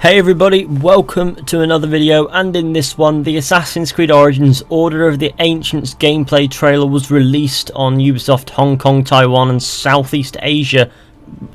Hey everybody, welcome to another video, and in this one the Assassin's Creed Origins Order of the Ancients gameplay trailer was released on Ubisoft Hong Kong, Taiwan and Southeast Asia.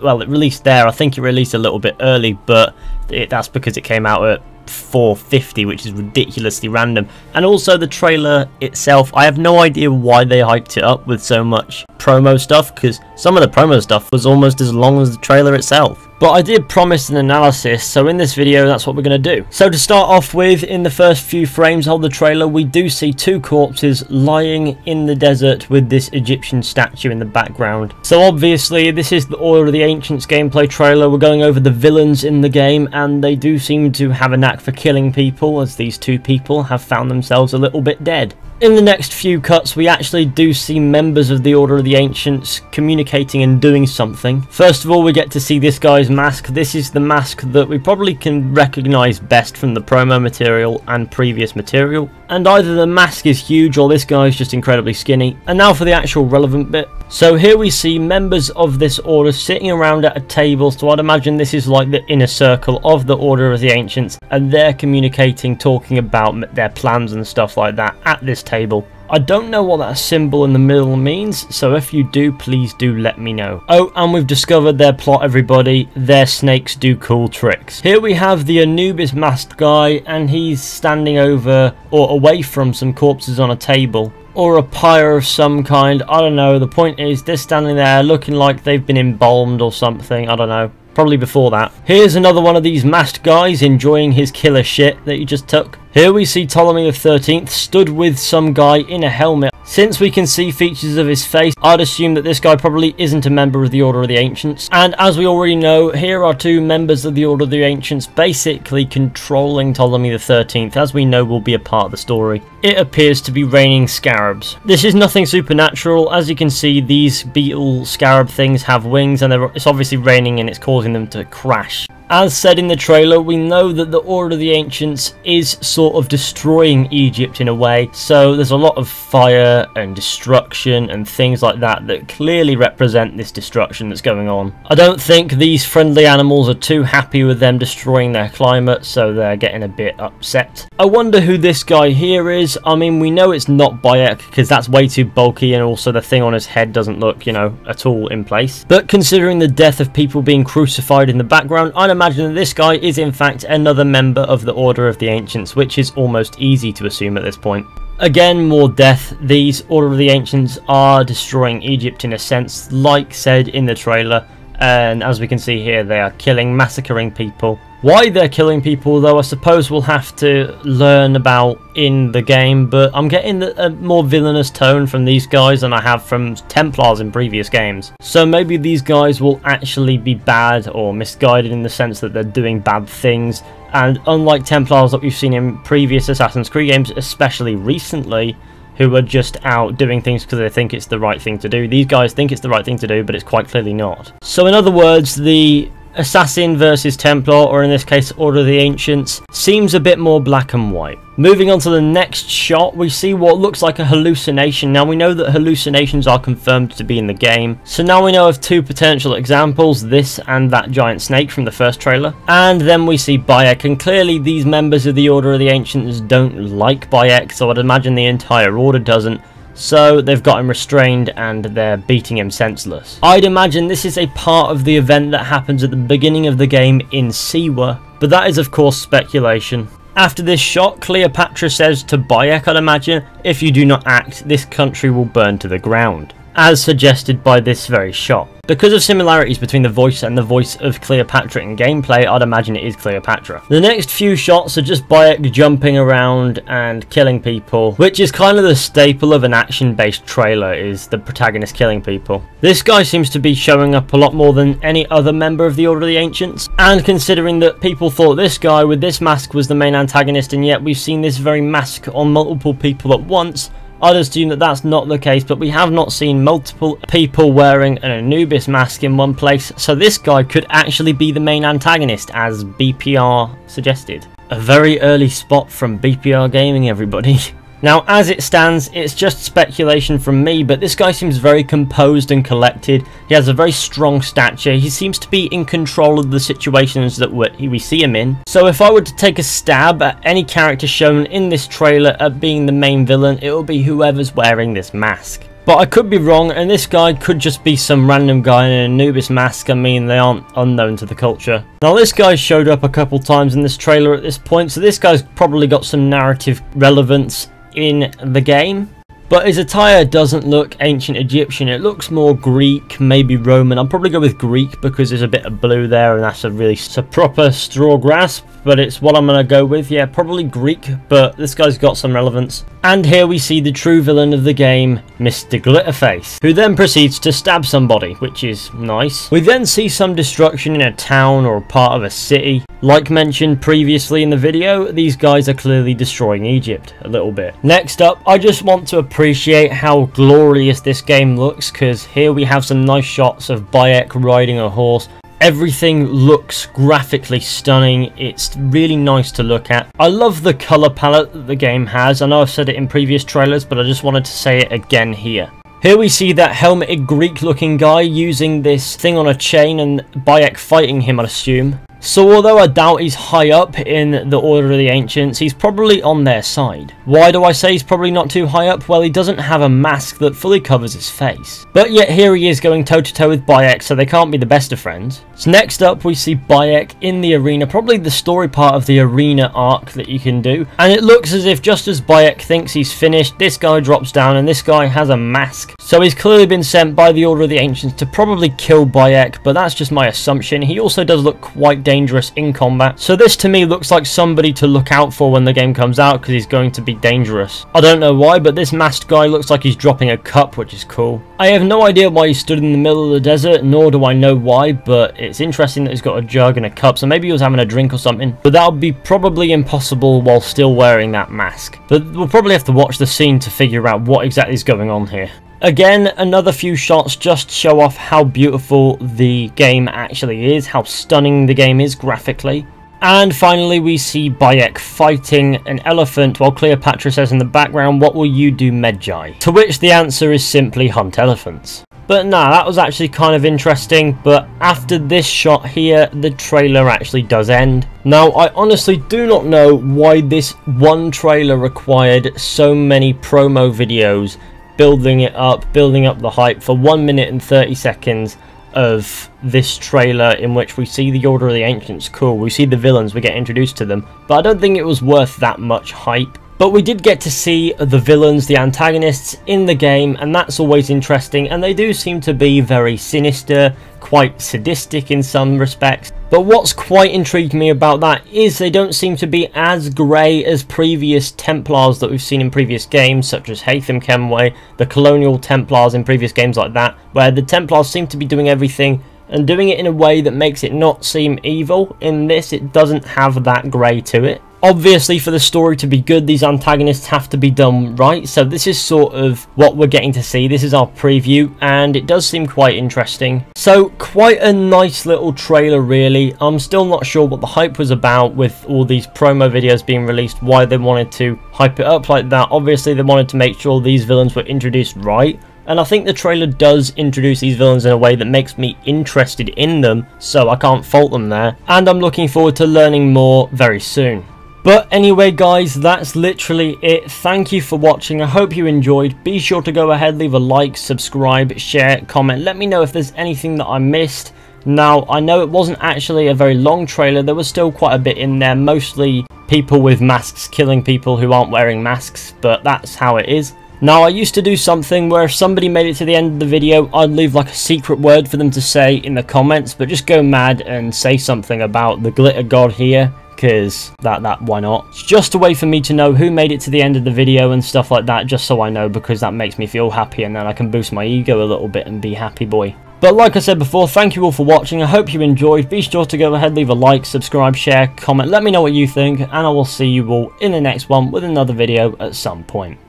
Well, it released there. I think it released a little bit early, but that's because it came out at 4:50, which is ridiculously random. And also the trailer itself, I have no idea why they hyped it up with so much promo stuff, because some of the promo stuff was almost as long as the trailer itself. But I did promise an analysis, so in this video that's what we're going to do. So to start off with, in the first few frames of the trailer, we do see two corpses lying in the desert with this Egyptian statue in the background. So obviously this is the Order of the Ancients gameplay trailer. We're going over the villains in the game, and they do seem to have a knack for killing people, as these two people have found themselves a little bit dead. In the next few cuts, we actually do see members of the Order of the Ancients communicating and doing something. First of all, we get to see this guy's mask. This is the mask that we probably can recognise best from the promo material and previous material. And either the mask is huge or this guy is just incredibly skinny. And now for the actual relevant bit. So here we see members of this order sitting around at a table, so I'd imagine this is like the inner circle of the Order of the Ancients, and they're communicating, talking about their plans and stuff like that at this table. I don't know what that symbol in the middle means, so if you do, please do let me know. Oh, and we've discovered their plot, everybody. Their snakes do cool tricks. Here we have the Anubis masked guy, and he's standing over or away from some corpses on a table, or a pyre of some kind. I don't know. The point is, they're standing there looking like they've been embalmed or something. I don't know. Probably before that. Here's another one of these masked guys enjoying his killer shit that he just took. Here we see Ptolemy XIII stood with some guy in a helmet. Since we can see features of his face, I'd assume that this guy probably isn't a member of the Order of the Ancients. And as we already know, here are two members of the Order of the Ancients basically controlling Ptolemy XIII, as we know will be a part of the story. It appears to be raining scarabs. This is nothing supernatural. As you can see, these beetle scarab things have wings, and it's obviously raining and it's causing them to crash. As said in the trailer, we know that the Order of the Ancients is sort of destroying Egypt in a way, so there's a lot of fire and destruction and things like that that clearly represent this destruction that's going on. I don't think these friendly animals are too happy with them destroying their climate, so they're getting a bit upset. I wonder who this guy here is. I mean, we know it's not Bayek, because that's way too bulky, and also the thing on his head doesn't look, you know, at all in place. But considering the death of people being crucified in the background, I'd imagine that this guy is in fact another member of the Order of the Ancients, which is almost easy to assume at this point. Again, more death. These Order of the Ancients are destroying Egypt in a sense, like said in the trailer, and as we can see here, they are killing, massacring people. Why they're killing people, though, I suppose we'll have to learn about in the game, but I'm getting a more villainous tone from these guys than I have from Templars in previous games. So maybe these guys will actually be bad or misguided in the sense that they're doing bad things, and unlike Templars that we've seen in previous Assassin's Creed games, especially recently, who are just out doing things because they think it's the right thing to do. These guys think it's the right thing to do, but it's quite clearly not. So in other words, the Assassin versus Templar, or in this case Order of the Ancients, seems a bit more black and white. Moving on to the next shot, we see what looks like a hallucination. Now we know that hallucinations are confirmed to be in the game, so now we know of two potential examples, this and that giant snake from the first trailer. And then we see Bayek, and clearly these members of the Order of the Ancients don't like Bayek, so I'd imagine the entire order doesn't. So they've got him restrained and they're beating him senseless. I'd imagine this is a part of the event that happens at the beginning of the game in Siwa, but that is of course speculation. After this shot, Cleopatra says to Bayek, I'd imagine, if you do not act, this country will burn to the ground, as suggested by this very shot. Because of similarities between the voice and the voice of Cleopatra in gameplay, I'd imagine it is Cleopatra. The next few shots are just Bayek jumping around and killing people, which is kind of the staple of an action-based trailer, is the protagonist killing people. This guy seems to be showing up a lot more than any other member of the Order of the Ancients, and considering that people thought this guy with this mask was the main antagonist, and yet we've seen this very mask on multiple people at once, I'd assume that that's not the case, but we have not seen multiple people wearing an Anubis mask in one place, so this guy could actually be the main antagonist, as BPR suggested. A very early spot from BPR Gaming, everybody. Now, as it stands, it's just speculation from me, but this guy seems very composed and collected. He has a very strong stature. He seems to be in control of the situations that we see him in. So if I were to take a stab at any character shown in this trailer at being the main villain, it will be whoever's wearing this mask. But I could be wrong, and this guy could just be some random guy in an Anubis mask. I mean, they aren't unknown to the culture. Now, this guy showed up a couple times in this trailer at this point, so this guy's probably got some narrative relevance in the game. But his attire doesn't look ancient Egyptian, it looks more Greek, maybe Roman. I'll probably go with Greek because there's a bit of blue there and that's a proper straw grasp, but it's what I'm going to go with. Yeah, probably Greek, but this guy's got some relevance. And here we see the true villain of the game, Mr. Glitterface, who then proceeds to stab somebody, which is nice. We then see some destruction in a town or a part of a city. Like mentioned previously in the video, these guys are clearly destroying Egypt a little bit. Next up, I just want to appreciate how glorious this game looks, because here we have some nice shots of Bayek riding a horse. Everything looks graphically stunning. It's really nice to look at. I love the color palette that the game has. I know I've said it in previous trailers, but I just wanted to say it again here. Here we see that helmeted Greek looking guy using this thing on a chain and Bayek fighting him, I'd assume. So although I doubt he's high up in the Order of the Ancients, he's probably on their side. Why do I say he's probably not too high up? Well, he doesn't have a mask that fully covers his face. But yet here he is going toe to toe with Bayek, so they can't be the best of friends. So next up we see Bayek in the arena, probably the story part of the arena arc that you can do. And it looks as if just as Bayek thinks he's finished, this guy drops down and this guy has a mask. So he's clearly been sent by the Order of the Ancients to probably kill Bayek, but that's just my assumption. He also does look quite dangerous in combat, so this to me looks like somebody to look out for when the game comes out, because he's going to be dangerous. I don't know why, but this masked guy looks like he's dropping a cup, which is cool. I have no idea why he stood in the middle of the desert, nor do I know why, but it's interesting that he's got a jug and a cup, so maybe he was having a drink or something. But that would be probably impossible while still wearing that mask. But we'll probably have to watch the scene to figure out what exactly is going on here. Again, another few shots just show off how beautiful the game actually is, how stunning the game is graphically. And finally we see Bayek fighting an elephant while Cleopatra says in the background, "What will you do, Medjay?" To which the answer is simply hunt elephants. But nah, that was actually kind of interesting, but after this shot here, the trailer actually does end. Now, I honestly do not know why this one trailer required so many promo videos building up the hype for 1 minute and 30 seconds of this trailer in which we see the Order of the Ancients. Cool, we see the villains, we get introduced to them, but I don't think it was worth that much hype. But we did get to see the villains, the antagonists in the game, and that's always interesting, and they do seem to be very sinister, quite sadistic in some respects. But what's quite intrigued me about that is they don't seem to be as grey as previous Templars that we've seen in previous games, such as HATEFUL, the Colonial Templars in previous games like that, where the Templars seem to be doing everything and doing it in a way that makes it not seem evil. In this, it doesn't have that grey to it. Obviously, for the story to be good, these antagonists have to be done right, so this is sort of what we're getting to see. This is our preview, and it does seem quite interesting. So, quite a nice little trailer, really. I'm still not sure what the hype was about with all these promo videos being released, why they wanted to hype it up like that. Obviously, they wanted to make sure these villains were introduced right, and I think the trailer does introduce these villains in a way that makes me interested in them, so I can't fault them there, and I'm looking forward to learning more very soon. But anyway guys, that's literally it. Thank you for watching. I hope you enjoyed. Be sure to go ahead, leave a like, subscribe, share, comment. Let me know if there's anything that I missed. Now, I know it wasn't actually a very long trailer. There was still quite a bit in there. Mostly people with masks killing people who aren't wearing masks. But that's how it is. Now, I used to do something where if somebody made it to the end of the video, I'd leave like a secret word for them to say in the comments. But just go mad and say something about the glitter god here. Because why not? It's just a way for me to know who made it to the end of the video and stuff like that, just so I know, because that makes me feel happy and then I can boost my ego a little bit and be happy boy. But like I said before, thank you all for watching. I hope you enjoyed. Be sure to go ahead, leave a like, subscribe, share, comment. Let me know what you think, and I will see you all in the next one with another video at some point.